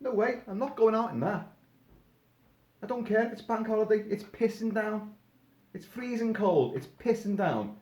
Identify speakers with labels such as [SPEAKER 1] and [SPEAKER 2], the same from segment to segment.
[SPEAKER 1] No way, I'm not going out in that. I don't care if it's bank holiday, it's pissing down. It's freezing cold, it's pissing down.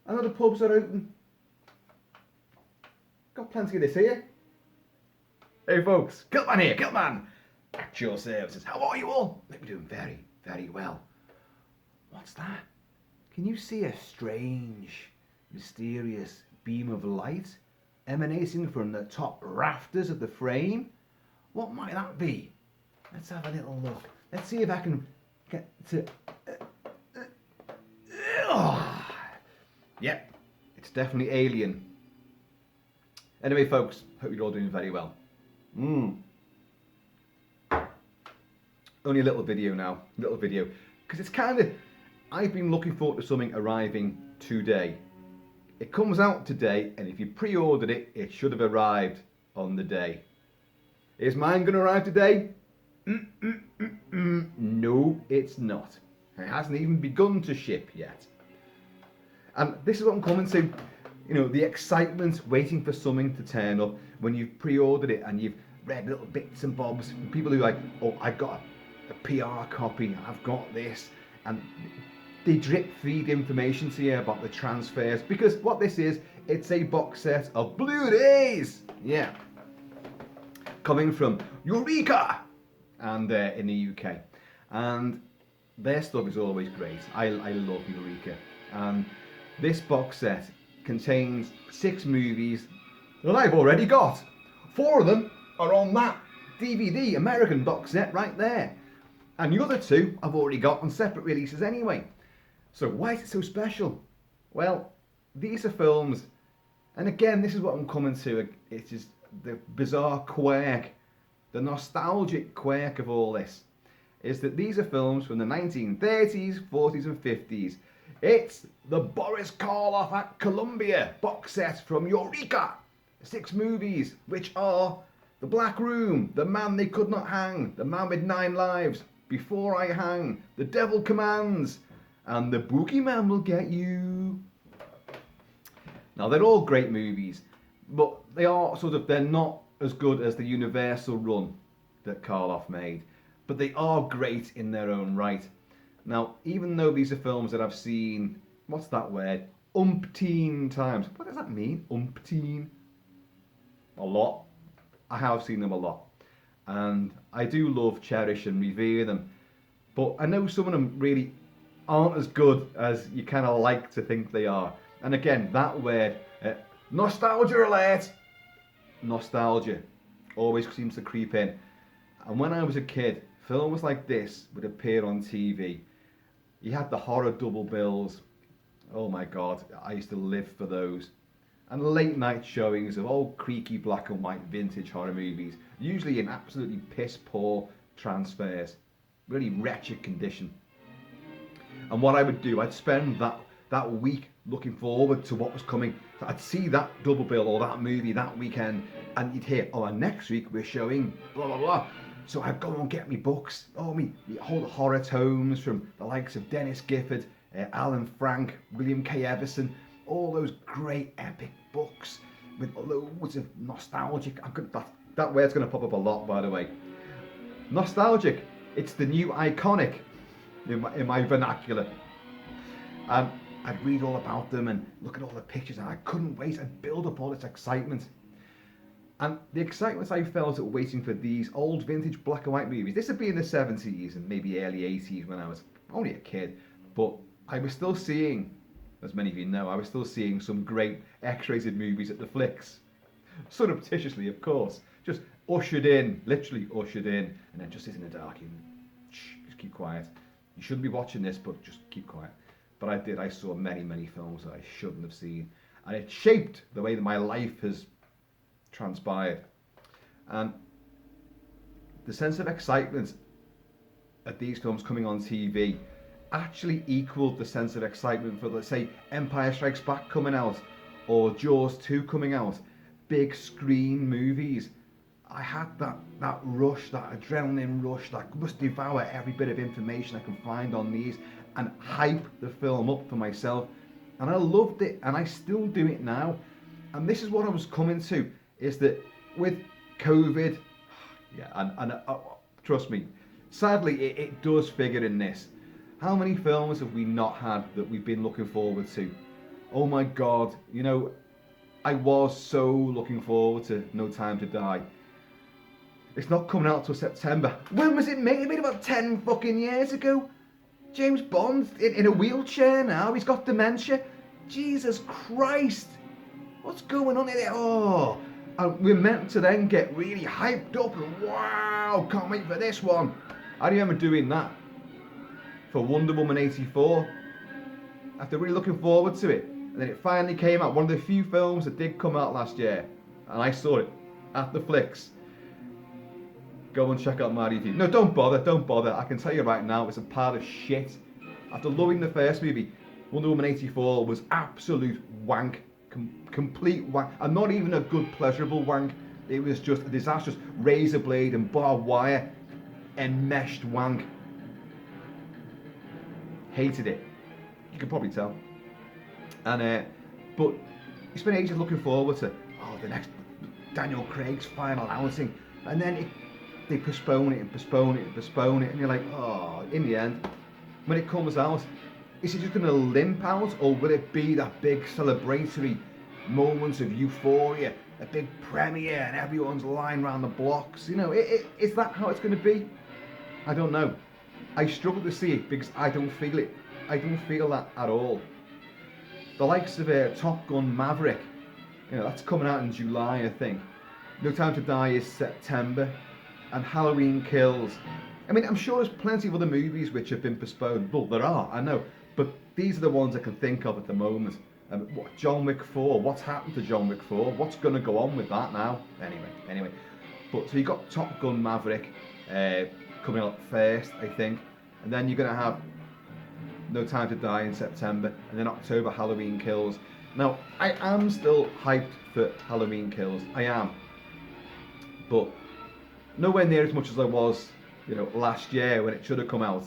[SPEAKER 1] I know the pubs are open. Got plenty of this here. Hey folks, Kilt-Man here, Kilt-Man. At your services. How are you all? Hope you're doing very, very well. What's that? Can you see a strange, mysterious beam of light emanating from the top rafters of the frame? What might that be? Let's have a little look. Let's see if I can get to... Yep, it's definitely alien. Anyway, folks, hope you're all doing very well. Only a little video now, because it's kind of... I've been looking forward to something arriving today. It comes out today, and if you pre-ordered it, it should have arrived on the day. Is mine going to arrive today? No, it's not. It hasn't even begun to ship yet. And this is what I'm coming to. You know, the excitement waiting for something to turn up when you've pre-ordered it and you've read little bits and bobs. People who are like, oh, I've got a PR copy, I've got this. And they drip feed information to you about the transfers. Because what this is, it's a box set of Blu-rays. Yeah. Coming from Eureka! And in the UK. And their stuff is always great. I love Eureka. And this box set contains 6 movies that I've already got. 4 of them are on that DVD American box set right there. And the other 2 I've already got on separate releases anyway. So why is it so special? Well, these are films, and again, this is what I'm coming to. It is the bizarre quirk, the nostalgic quirk of all this, is that these are films from the 1930s, 40s and 50s. It's the Boris Karloff at Columbia box set from Eureka. 6 movies, which are The Black Room, The Man They Could Not Hang, The Man with 9 Lives, Before I Hang, The Devil Commands, and The Boogeyman Will Get You. Now, they're all great movies, but they're not as good as the Universal run that Karloff made, but they are great in their own right. Now, even though these are films that I've seen, what's that word? Umpteen times. What does that mean? Umpteen? A lot. I have seen them a lot. And I do love, cherish and revere them. But I know some of them really aren't as good as you kind of like to think they are. And again, that word, nostalgia alert! Nostalgia always seems to creep in. And when I was a kid, films like this would appear on TV. You had the horror double bills. Oh my God, I used to live for those. And late night showings of old creaky black and white vintage horror movies, usually in absolutely piss poor transfers, really wretched condition. And what I would do, I'd spend that week looking forward to what was coming. So I'd see that double bill or that movie that weekend, and you'd hear, oh, and next week we're showing blah blah blah. So I'd go and get me books, me whole horror tomes from the likes of Dennis Gifford, Alan Frank, William K. Everson, all those great epic books with loads of nostalgic. That word's going to pop up a lot, by the way. Nostalgic. It's the new iconic in my vernacular. I'd read all about them and look at all the pictures, and I couldn't wait. I'd build up all this excitement. And the excitement I felt at waiting for these old vintage black and white movies, this would be in the 70s and maybe early 80s when I was only a kid, but I was still seeing, as many of you know, I was still seeing some great X-rated movies at the flicks. Surreptitiously, of course. Just ushered in, literally ushered in, and then just sit in the dark and just keep quiet. You shouldn't be watching this, but just keep quiet. But I did. I saw many, many films that I shouldn't have seen. And it shaped the way that my life has transpired. And the sense of excitement at these films coming on TV actually equaled the sense of excitement for, let's say, Empire Strikes Back coming out, or Jaws 2 coming out. Big screen movies. I had that rush, that adrenaline rush, that must devour every bit of information I can find on these and hype the film up for myself. And I loved it, and I still do it now. And this is what I was coming to, is that with COVID, Yeah, and trust me, sadly, it does figure in this. How many films have we not had that we've been looking forward to? Oh my God, you know, I was so looking forward to No Time to Die. It's not coming out till September. When was it made? It made about 10 fucking years ago. James Bond in a wheelchair now. He's got dementia. Jesus Christ. What's going on here? Oh, and we're meant to then get really hyped up and wow, can't wait for this one. I remember doing that for Wonder Woman 84. After really looking forward to it. And then it finally came out. One of the few films that did come out last year. And I saw it at the flicks. Go and check out my review. No, don't bother. I can tell you right now, it's a pile of shit. After loving the first movie, Wonder Woman 84 was absolute wank. Complete wank. And not even a good, pleasurable wank. It was just a disastrous razor blade and barbed wire enmeshed wank. Hated it. You can probably tell. And but you spend ages looking forward to the next Daniel Craig's final outing, and then they postpone it, and you're like, oh, in the end, when it comes out, is it just going to limp out, or will it be that big celebratory moment of euphoria, a big premiere, and everyone's lying around the blocks? You know, is that how it's going to be? I don't know. I struggle to see it because I don't feel it. I don't feel that at all. The likes of Top Gun Maverick, you know, that's coming out in July, I think. No Time to Die is September. And Halloween Kills. I mean, I'm sure there's plenty of other movies which have been postponed. Well, there are, I know. But these are the ones I can think of at the moment. John Wick 4, what's happened to John Wick 4? What's going to go on with that now? Anyway. But so you got Top Gun Maverick coming out first, I think. And then you're going to have No Time to Die in September. And then October, Halloween Kills. Now, I am still hyped for Halloween Kills. I am. But nowhere near as much as I was, you know, last year when it should have come out.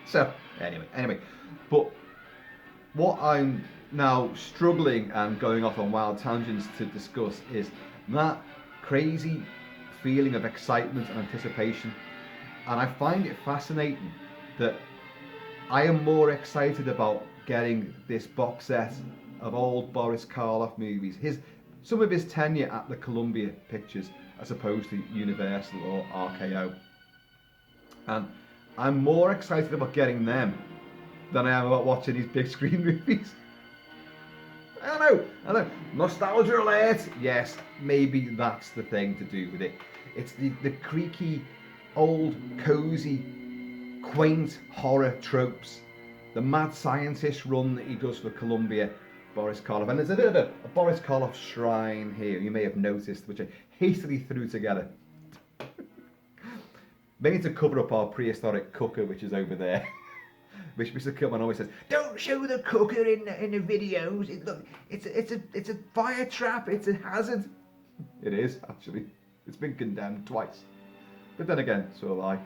[SPEAKER 1] So, anyway. But what I'm now struggling and going off on wild tangents to discuss is that crazy feeling of excitement and anticipation. And I find it fascinating that I am more excited about getting this box set of old Boris Karloff movies. Some of his tenure at the Columbia Pictures as opposed to Universal or RKO. And I'm more excited about getting them than I am about watching these big screen movies. I don't know. Nostalgia alert. Yes, maybe that's the thing to do with it. It's the creaky, old, cozy, quaint horror tropes. The mad scientist run that he does for Columbia, Boris Karloff. And there's a bit of a Boris Karloff shrine here, you may have noticed, which I hastily threw together. They need to cover up our prehistoric cooker, which is over there. Which Mr. Kilt-Man always says, don't show the cooker in the videos. It's a fire trap. It's a hazard. It is, actually. It's been condemned twice. But then again, so have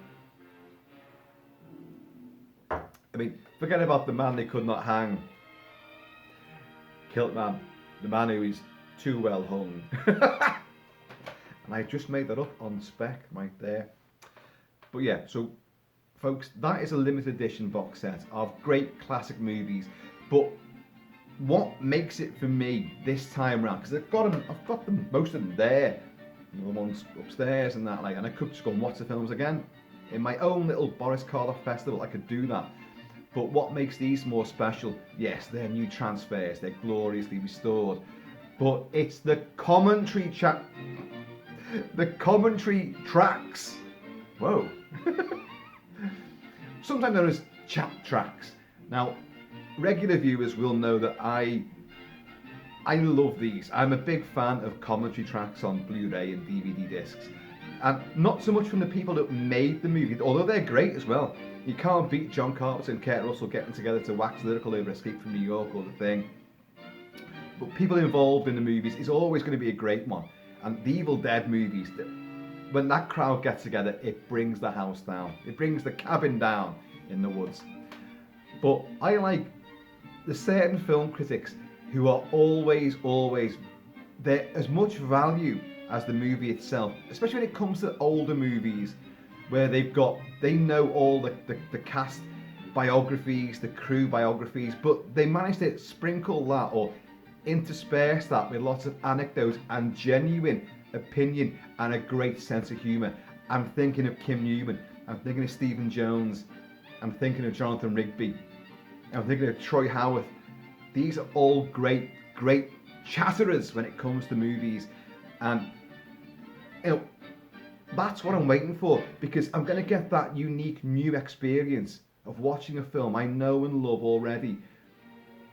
[SPEAKER 1] I mean, forget about the man they could not hang. Kilt-Man, the man who is too well hung. And I just made that up on spec right there. But yeah, so folks, that is a limited edition box set of great classic movies. But what makes it for me this time round, because I've got them, most of them there, the ones upstairs and that, like, and I could just go and watch the films again in my own little Boris Karloff festival. I could do that. But what makes these more special? Yes, they're new transfers, they're gloriously restored, but it's the commentary the commentary tracks. Whoa. Sometimes known as chat tracks. Now, regular viewers will know that I love these. I'm a big fan of commentary tracks on Blu-ray and DVD discs. And not so much from the people that made the movie, although they're great as well. You can't beat John Carpenter and Kurt Russell getting together to wax lyrical over Escape from New York or The Thing. But people involved in the movies is always going to be a great one. And the Evil Dead movies, when that crowd gets together, it brings the house down. It brings the cabin down in the woods. But I like the certain film critics who are always, they're as much value as the movie itself, especially when it comes to older movies where they know all the cast biographies, the crew biographies, but they managed to sprinkle that or intersperse that with lots of anecdotes and genuine opinion and a great sense of humour. I'm thinking of Kim Newman, I'm thinking of Stephen Jones, I'm thinking of Jonathan Rigby, I'm thinking of Troy Howarth. These are all great chatterers when it comes to movies, and you know, that's what I'm waiting for, because I'm going to get that unique new experience of watching a film I know and love already.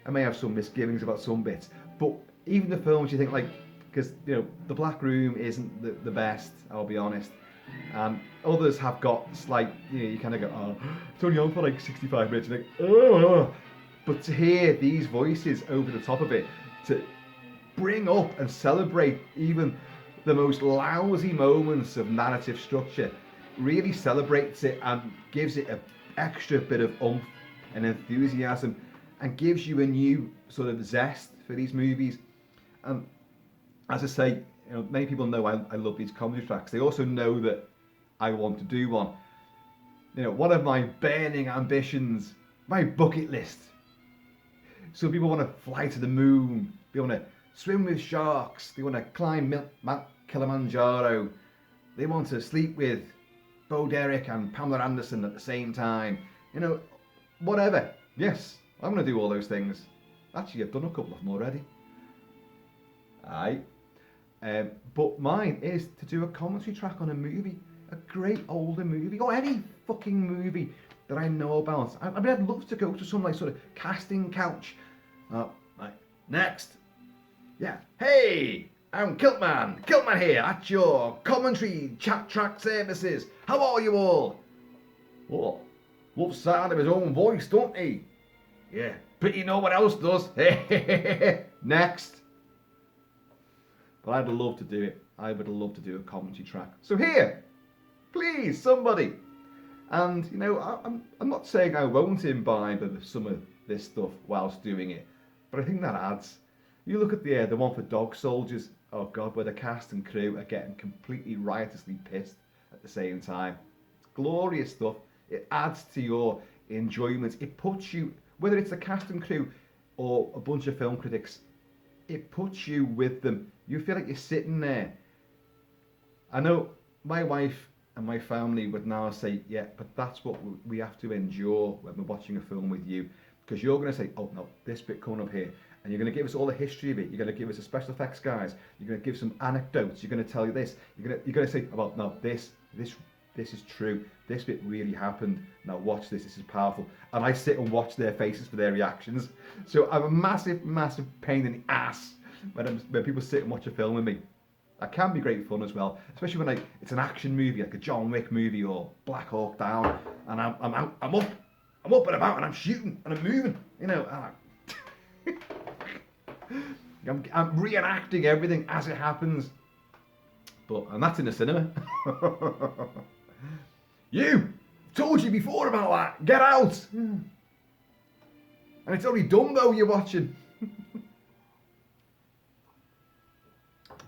[SPEAKER 1] I may have some misgivings about some bits, but even the films you think like, because you know The Black Room isn't the best, I'll be honest, and others have got slight, you kind of go, oh, it's only on for like 65 minutes, and like, oh. But to hear these voices over the top of it, to bring up and celebrate even the most lousy moments of narrative structure, really celebrates it and gives it an extra bit of oomph and enthusiasm, and gives you a new sort of zest for these movies. And as I say, you know, many people know I love these comedy tracks. They also know that I want to do one. You know, one of my burning ambitions, my bucket list. So people want to fly to the moon, they want to swim with sharks, they want to climb Mount Kilimanjaro, they want to sleep with Bo Derek and Pamela Anderson at the same time. You know, whatever. Yes, I'm going to do all those things. Actually, I've done a couple of them already. Aye. But mine is to do a commentary track on a movie, a great older movie, or any fucking movie that I know about. I mean, I'd love to go to some like sort of casting couch. Right, next. Yeah, hey, I'm Kilt-Man here at your commentary chat track services. How are you all? Oh, loves the sound of his own voice, don't he? Yeah, pity no one else does. Next. But I'd love to do it. I would love to do a commentary track. So here, please, somebody. And you know, I'm not saying I won't imbibe of some of this stuff whilst doing it, but I think that adds. You look at the one for Dog Soldiers. Oh God, where the cast and crew are getting completely riotously pissed at the same time. It's glorious stuff. It adds to your enjoyment. It puts you, whether it's the cast and crew or a bunch of film critics, it puts you with them. You feel like you're sitting there. I know my wife and my family would now say, yeah, but that's what we have to endure when we're watching a film with you, because you're going to say, oh no, this bit coming up here, and you're going to give us all the history of it. You're going to give us the special effects guys. You're going to give some anecdotes. You're going to tell you this. You're going to say, well, no, this is true. This bit really happened. Now watch this. This is powerful. And I sit and watch their faces for their reactions. So I'm a massive pain in the ass when people sit and watch a film with me. That can be great fun as well, especially when it's an action movie, like a John Wick movie or Black Hawk Down, and I'm up and about, and I'm shooting and I'm moving, you know. I'm reenacting everything as it happens. And that's in the cinema. You! Told you before about that! Get out! And it's only Dumbo you're watching.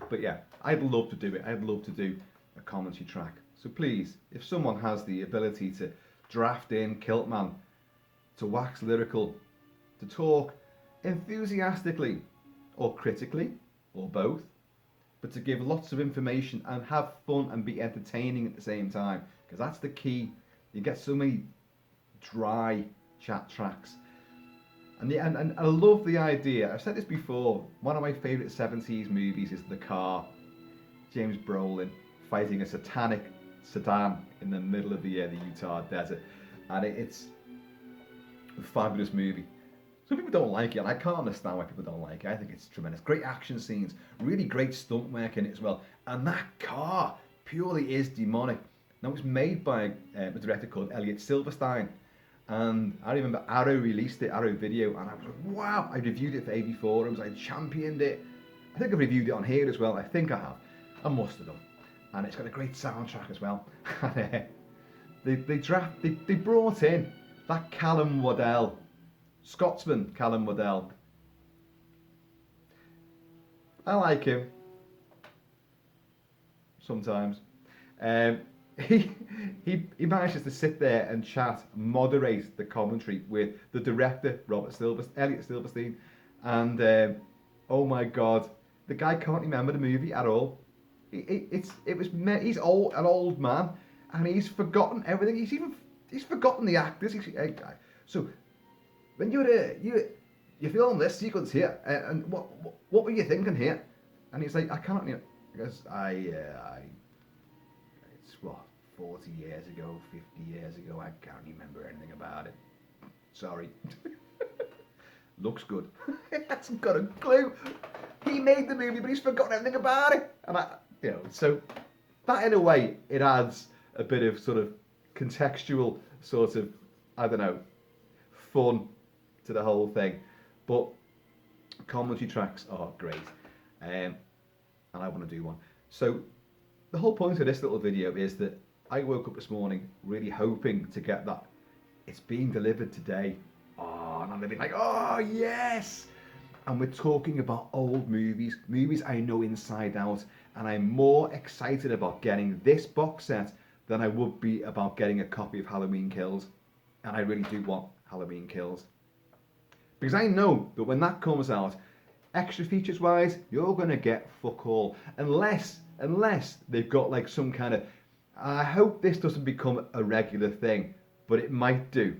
[SPEAKER 1] But yeah, I'd love to do it. I'd love to do a commentary track. So please, if someone has the ability to draft in Kilt-Man, to wax lyrical, to talk enthusiastically or critically, or both, but to give lots of information and have fun and be entertaining at the same time, because that's the key. You get so many dry chat tracks. And I love the idea. I've said this before. One of my favourite 70s movies is The Car. James Brolin fighting a satanic sedan in the middle of the Utah desert, and it's a fabulous movie. Some people don't like it, and I can't understand why people don't like it. I think it's tremendous. Great action scenes, really great stunt work in it as well. And that car purely is demonic. Now, it's made by a director called Elliot Silverstein. And I remember Arrow released it, Arrow Video, and I was like, wow. I reviewed it for AV Forums, I championed it. I think I've reviewed it on here as well. I think I have. I must have done. And it's got a great soundtrack as well. They brought in that Callum Waddell, Scotsman Callum Waddell. I like him. sometimes. Um, he manages to sit there and chat, moderate the commentary with the director, Elliot Silverstein, and oh my God, the guy can't remember the movie at all. He's an old man, and he's forgotten everything. He's forgotten the actors. So when you film this sequence here, and what were you thinking here? And he's like, I can't. Because it's what, 40 years ago, 50 years ago. I can't remember anything about it. Sorry. Looks good. He hasn't got a clue. He made the movie, but he's forgotten everything about it. And so that in a way, it adds a bit of sort of contextual sort of, I don't know, fun to the whole thing. But commentary tracks are great. And I want to do one. So the whole point of this little video is that I woke up this morning really hoping to get that. It's being delivered today. Oh, and I'm going to be like, oh, yes. And we're talking about old movies I know inside out. And I'm more excited about getting this box set than I would be about getting a copy of Halloween Kills. And I really do want Halloween Kills. Because I know that when that comes out, extra features wise, you're going to get fuck all. Unless they've got like some kind of... I hope this doesn't become a regular thing, but it might do.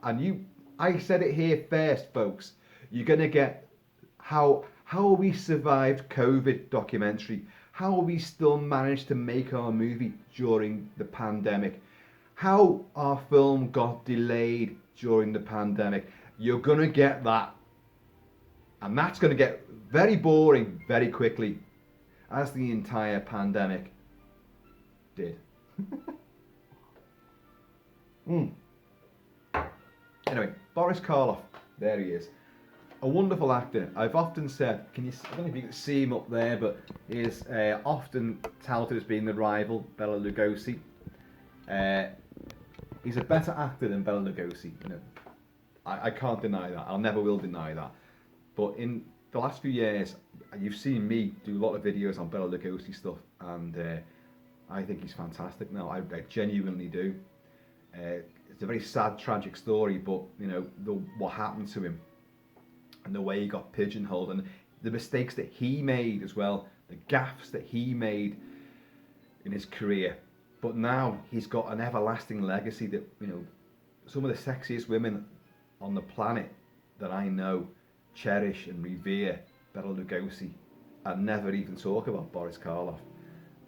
[SPEAKER 1] And I said it here first, folks. You're going to get how we survived COVID documentary, how we still managed to make our movie during the pandemic, how our film got delayed during the pandemic. You're going to get that. And that's going to get very boring very quickly, as the entire pandemic did. Anyway, Boris Karloff, there he is. A wonderful actor. I've often said, I don't know if you can see him up there, but he is often touted as being the rival, Bela Lugosi. He's a better actor than Bela Lugosi. I can't deny that. I never will deny that. But in the last few years, you've seen me do a lot of videos on Bela Lugosi stuff, and I think he's fantastic now. I genuinely do. It's a very sad, tragic story, but what happened to him and the way he got pigeonholed and the mistakes that he made as well, the gaffes that he made in his career. But now he's got an everlasting legacy that, some of the sexiest women on the planet that I know cherish and revere Bela Lugosi and never even talk about Boris Karloff.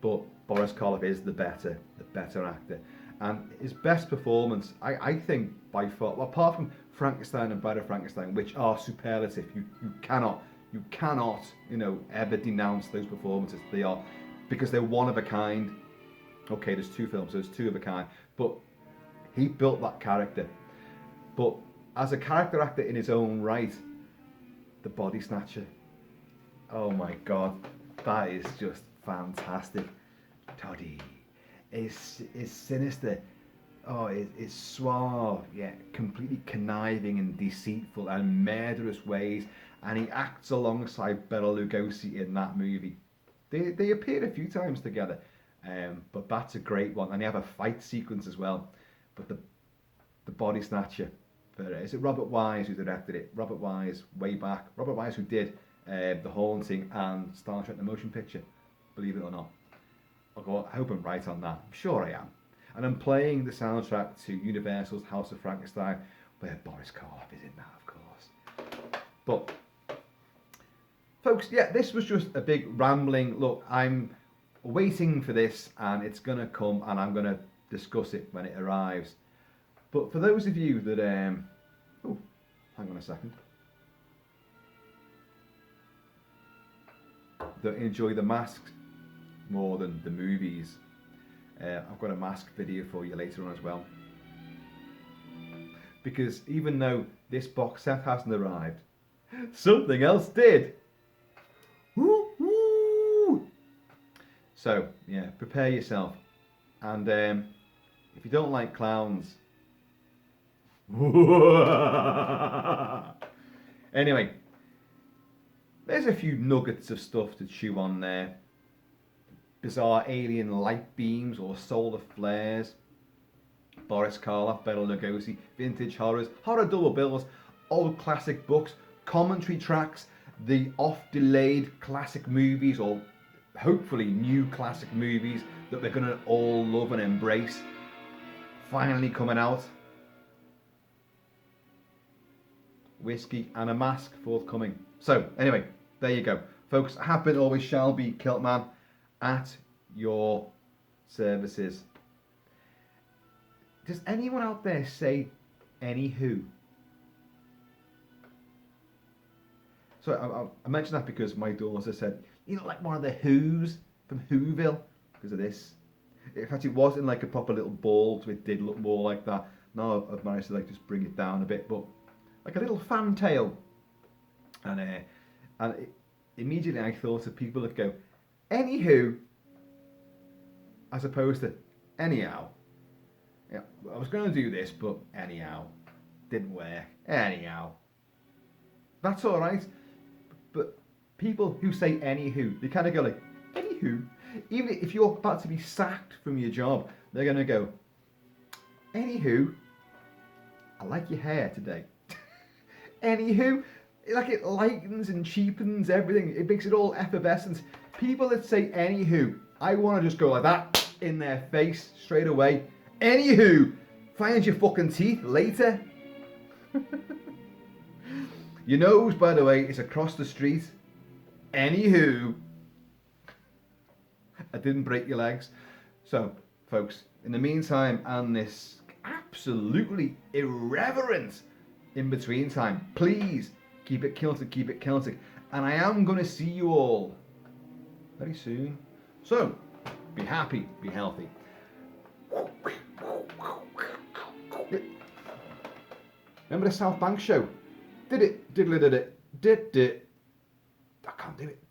[SPEAKER 1] But Boris Karloff is the better actor. And his best performance, I think, by far, well, apart from Frankenstein and Bride of Frankenstein, which are superlative, you cannot, ever denounce those performances. They are, because they're one of a kind. Okay, there's two films, so there's two of a kind, but he built that character. But as a character actor in his own right, the Body Snatcher, oh my God, that is just fantastic. Toddy is sinister. Oh, it's suave, yeah, completely conniving and deceitful and murderous ways, and he acts alongside Bela Lugosi in that movie. They appeared a few times together, but that's a great one, and they have a fight sequence as well. But the Body Snatcher, is it Robert Wise who directed it? Robert Wise, way back. Robert Wise who did The Haunting and Star Trek the Motion Picture, believe it or not. I hope I'm right on that. I'm sure I am. And I'm playing the soundtrack to Universal's House of Frankenstein, where Boris Karloff is in that, of course. But, folks, yeah, this was just a big rambling. Look, I'm waiting for this, and it's going to come, and I'm going to discuss it when it arrives. But for those of you that, hang on a second, that enjoy the masks more than the movies, I've got a mask video for you later on as well. Because even though this box set hasn't arrived, something else did. Woo-hoo! So, yeah, prepare yourself. And if you don't like clowns... Anyway, there's a few nuggets of stuff to chew on there. bizarre alien light beams or solar flares. Boris Karloff, Lugosi, vintage horrors, horror double bills, old classic books, commentary tracks, the oft-delayed classic movies, or hopefully new classic movies that we're going to all love and embrace, finally coming out. Whiskey and a mask forthcoming. So anyway, there you go. Folks, I have been, always shall be, Kilt-Man at your services. Does anyone out there say anywho? So I mentioned that because my daughter said, you know, like one of the Who's from Whoville, because of this. In fact, it wasn't like a proper little ball, so it did look more like that. Now I've managed to like just bring it down a bit, but like a little fantail. And immediately I thought of people that go, anywho, as opposed to anyhow. Yeah, I was going to do this, but anyhow, didn't work. Anyhow, that's all right. But people who say anywho, they kind of go like, anywho. Even if you're about to be sacked from your job, they're going to go, anywho, I like your hair today. Anywho, like it lightens and cheapens everything. It makes it all effervescent. People that say anywho, I want to just go like that in their face straight away. Anywho, find your fucking teeth later. Your nose, by the way, is across the street. Anywho, I didn't break your legs. So, folks, in the meantime, and this absolutely irreverent in-between time, please keep it Celtic, keep it Celtic. And I am going to see you all very soon. So, be happy, be healthy. Remember the South Bank show? Did it, did it, did it. I can't do it.